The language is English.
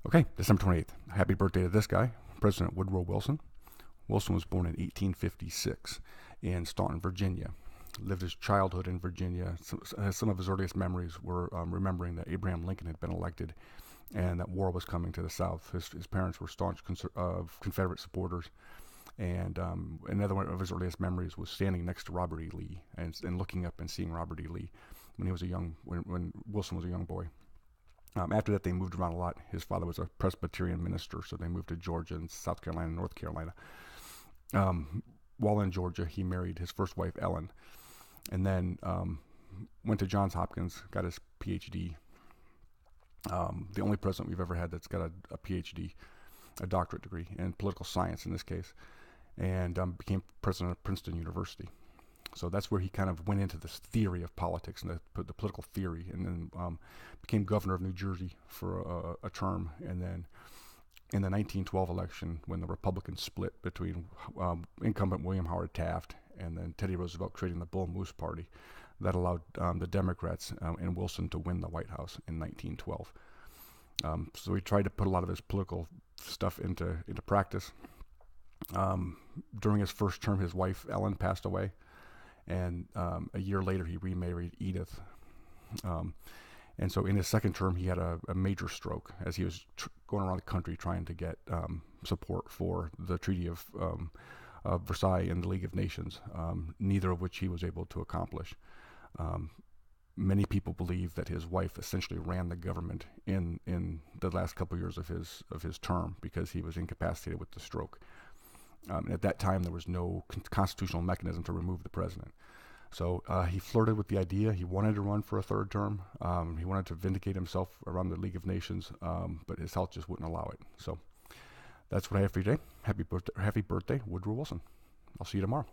Okay, December 28th. Happy birthday to this guy, President Woodrow Wilson. Wilson was born in 1856 in Staunton, Virginia. Lived his childhood in Virginia. Some of his earliest memories were remembering that Abraham Lincoln had been elected and that war was coming to the South. His parents were staunch Confederate supporters. And another one of his earliest memories was standing next to Robert E. Lee and looking up and seeing Robert E. Lee when Wilson was a young boy. After that, they moved around a lot. His father was a Presbyterian minister, so they moved to Georgia and South Carolina and North Carolina. While in Georgia, he married his first wife, Ellen, and then went to Johns Hopkins, got his PhD. The only president we've ever had that's got a PhD, a doctorate degree in political science in this case, and became president of Princeton University. So that's where he kind of went into this theory of politics and the political theory, and then became governor of New Jersey for a term. And then in the 1912 election, when the Republicans split between incumbent William Howard Taft and then Teddy Roosevelt creating the Bull Moose Party, that allowed the Democrats and Wilson to win the White House in 1912. So he tried to put a lot of his political stuff into practice. During his first term, his wife Ellen passed away. And a year later, he remarried Edith. And so in his second term, he had a major stroke as he was going around the country trying to get support for the Treaty of Versailles and the League of Nations, neither of which he was able to accomplish. Many people believe that his wife essentially ran the government in the last couple of years of his term because he was incapacitated with the stroke. At that time, there was no constitutional mechanism to remove the president. So he flirted with the idea. He wanted to run for a third term. He wanted to vindicate himself around the League of Nations, but his health just wouldn't allow it. So that's what I have for you today. Happy birthday, Woodrow Wilson. I'll see you tomorrow.